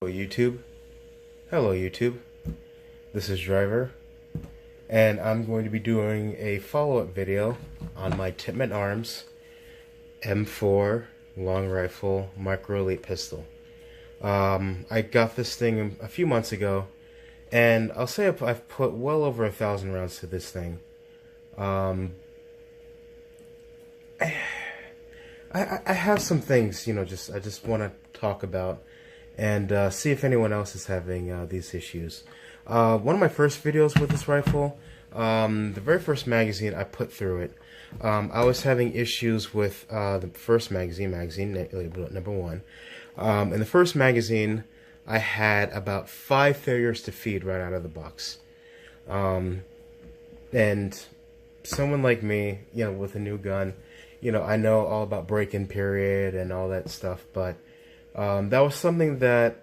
YouTube. Hello YouTube. This is Driver, and I'm going to be doing a follow-up video on my Tippmann Arms M4 long rifle micro elite pistol. I got this thing a few months ago, and I'll say I've put well over 1,000 rounds to this thing. I have some things, I just want to talk about and see if anyone else is having these issues. One of my first videos with this rifle, the very first magazine I put through it, I was having issues with the first magazine number one. In the first magazine, I had about 5 failures to feed right out of the box. And someone like me, with a new gun, I know all about break-in period and all that stuff, but that was something that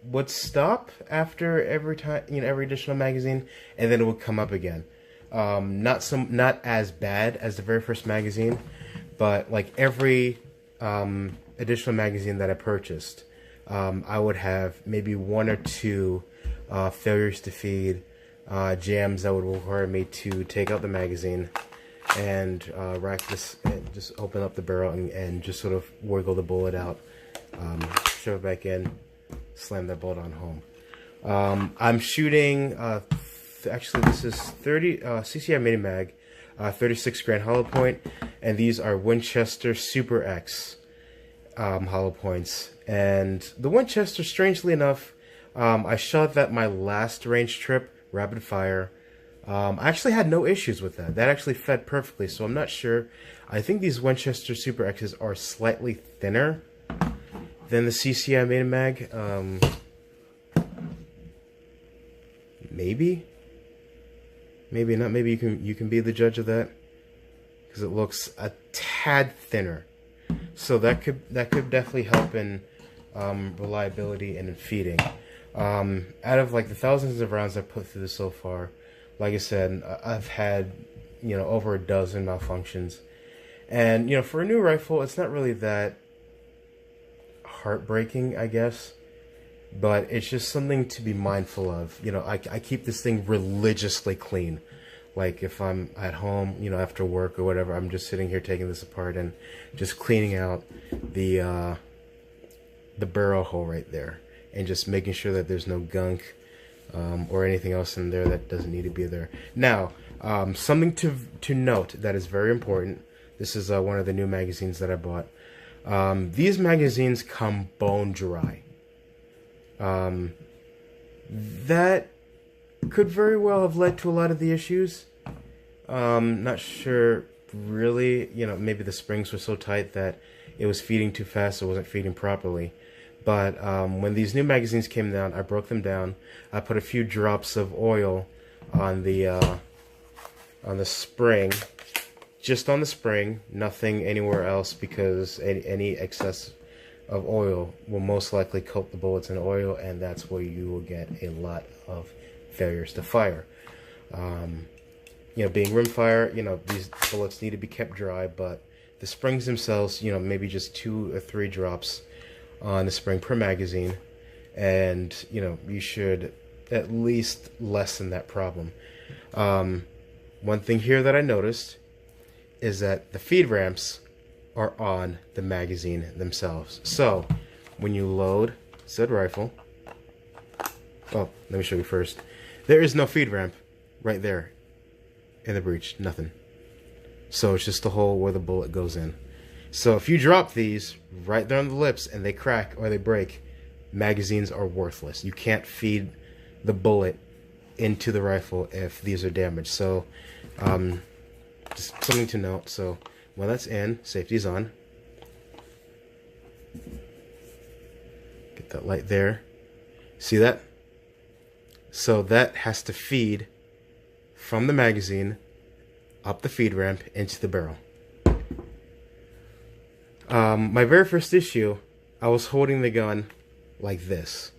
would stop after every time, every additional magazine, and then it would come up again. Not as bad as the very first magazine, but like every additional magazine that I purchased, I would have maybe 1 or 2 failures to feed, jams that would require me to take out the magazine and rack this, and just open up the barrel and just sort of wiggle the bullet out, shove it back in, slam that bolt on home. I'm shooting, actually this is 30 CCI Mini Mag, 36 grain hollow point, and these are Winchester Super X hollow points. And the Winchester, strangely enough, I shot that my last range trip, rapid fire. I actually had no issues with that. That actually fed perfectly, so I'm not sure. I think these Winchester Super X's are slightly thinner than the CCI Mini Mag. Maybe not. Maybe you can be the judge of that, because it looks a tad thinner. So that could definitely help in reliability and in feeding. Out of like the thousands of rounds I've put through this so far, like I said, I've had, over a dozen malfunctions. And, for a new rifle, it's not really that heartbreaking, I guess. But it's just something to be mindful of. I keep this thing religiously clean. Like if I'm at home, after work or whatever, I'm just sitting here taking this apart and just cleaning out the barrel hole right there. And just making sure that there's no gunk or anything else in there that doesn't need to be there. Now, something to note that is very important. This is one of the new magazines that I bought. These magazines come bone dry. That could very well have led to a lot of the issues. Not sure really, maybe the springs were so tight that it was feeding too fast, so it wasn't feeding properly. But when these new magazines came down, I broke them down. I put a few drops of oil on the spring, just on the spring, nothing anywhere else, because any excess of oil will most likely coat the bullets in oil, and that's where you will get a lot of failures to fire. Being rimfire, these bullets need to be kept dry, but the springs themselves, maybe just 2 or 3 drops on the spring per magazine, and you should at least lessen that problem. One thing here that I noticed is that the feed ramps are on the magazine themselves. So when you load said rifle, let me show you first. There is no feed ramp right there in the breech, nothing. So it's just the hole where the bullet goes in. So if you drop these right there on the lips and they crack or they break, magazines are worthless. You can't feed the bullet into the rifle if these are damaged. So just something to note. So when that's in, safety's on. Get that light there. See that? So that has to feed from the magazine up the feed ramp into the barrel. My very first issue, I was holding the gun like this.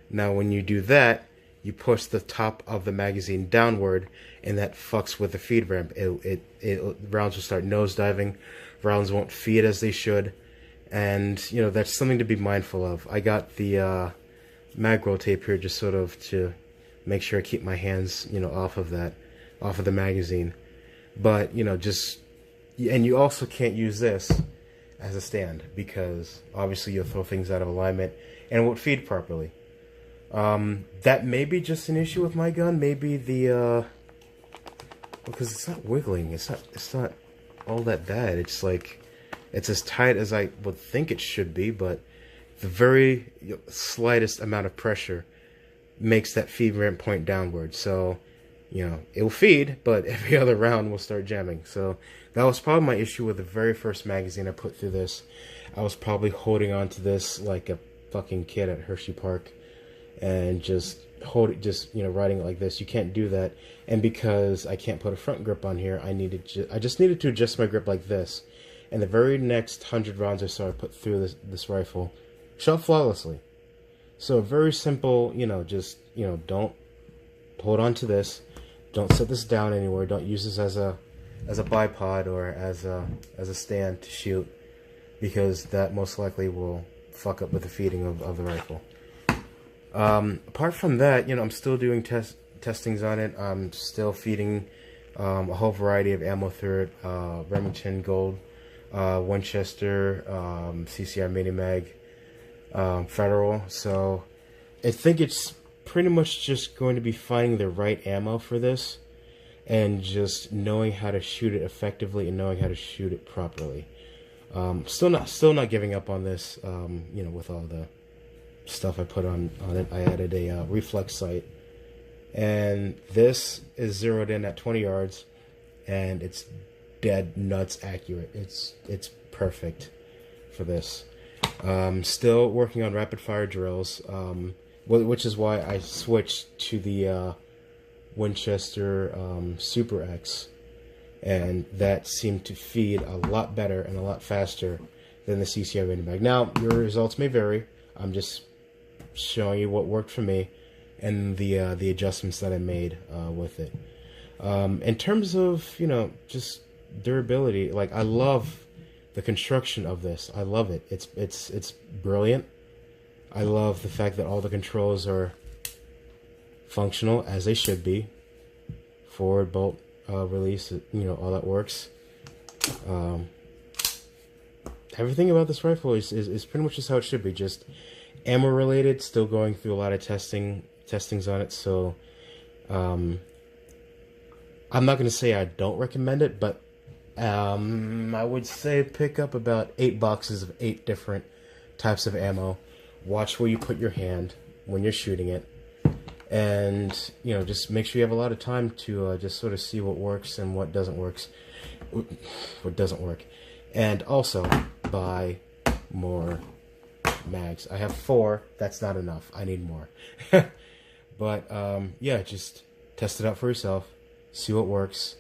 Now when you do that, you push the top of the magazine downward, and that fucks with the feed ramp. Rounds will start nosediving, rounds won't feed as they should, and that's something to be mindful of. I got the magro tape here, just sort of to make sure I keep my hands, off of the magazine. But, just, and you also can't use this as a stand, because obviously you'll throw things out of alignment and it won't feed properly. That may be just an issue with my gun. Maybe the, because it's not wiggling. It's not all that bad. It's like, it's as tight as I would think it should be, but the very slightest amount of pressure makes that feed ramp point downward. So, it'll feed, but every other round will start jamming. So that was probably my issue with the very first magazine I put through this. I was probably holding on to this like a fucking kid at Hershey Park, and just riding it like this. You can't do that. And because I can't put a front grip on here, I just needed to adjust my grip like this. And the very next 100 rounds or so I put through this rifle shot flawlessly. So very simple, don't hold on to this. Don't set this down anywhere. Don't use this as a bipod or as a stand to shoot, because that most likely will fuck up with the feeding of the rifle. Apart from that, I'm still doing testings on it. I'm still feeding a whole variety of ammo through it. Remington Gold, Winchester, CCR Mini Mag, Federal. So I think it's pretty much just going to be finding the right ammo for this, and just knowing how to shoot it effectively and knowing how to shoot it properly. Still not giving up on this. With all the stuff I put on it, I added a reflex sight, and this is zeroed in at 20 yards, and it's dead nuts accurate. It's perfect for this. Still working on rapid fire drills, which is why I switched to the Winchester Super X, and that seemed to feed a lot better and a lot faster than the CCR Mini Mag. Now, your results may vary. I'm just showing you what worked for me and the adjustments that I made with it. In terms of just durability, like, I love the construction of this. I love it. It's brilliant. I love the fact that all the controls are functional as they should be. Forward bolt release, all that works. Everything about this rifle is pretty much just how it should be. Just ammo related. Still going through a lot of testings on it. So I'm not going to say I don't recommend it, but I would say pick up about 8 boxes of 8 different types of ammo. Watch where you put your hand when you're shooting it, and just make sure you have a lot of time to just sort of see what works and what doesn't work. And also buy more mags. I have 4. That's not enough. I need more. But yeah, just test it out for yourself. See what works.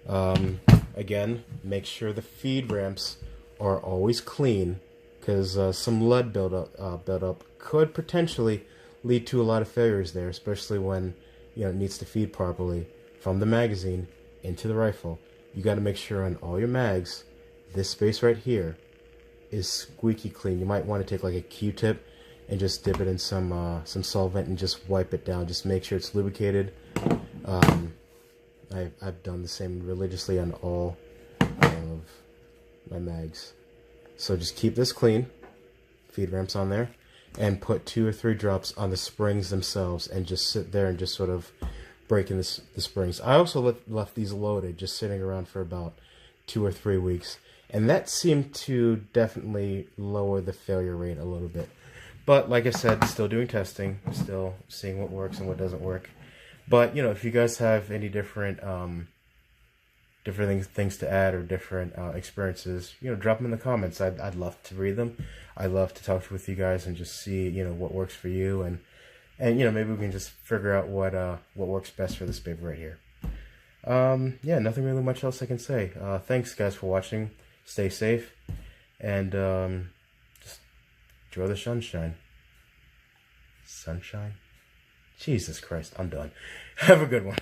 Again, make sure the feed ramps are always clean, because some lead buildup could potentially lead to a lot of failures there, especially when it needs to feed properly from the magazine into the rifle. You got to make sure on all your mags, this space right here is squeaky clean. You might want to take like a Q-tip and just dip it in some solvent and just wipe it down. Just make sure it's lubricated. I've done the same religiously on all of my mags. So just keep this clean, feed ramps on there, and put 2 or 3 drops on the springs themselves, and just sit there and just sort of breaking the springs. I also left these loaded, just sitting around for about 2 or 3 weeks, and that seemed to definitely lower the failure rate a little bit. But like I said, still doing testing, still seeing what works and what doesn't work. But if you guys have any different things to add, or different experiences, drop them in the comments. I'd love to read them. I'd love to talk with you guys and just see what works for you, and maybe we can just figure out what works best for this baby right here. Yeah, nothing really much else I can say. Thanks guys for watching. Stay safe, and just enjoy the sunshine. Jesus Christ, I'm done. Have a good one.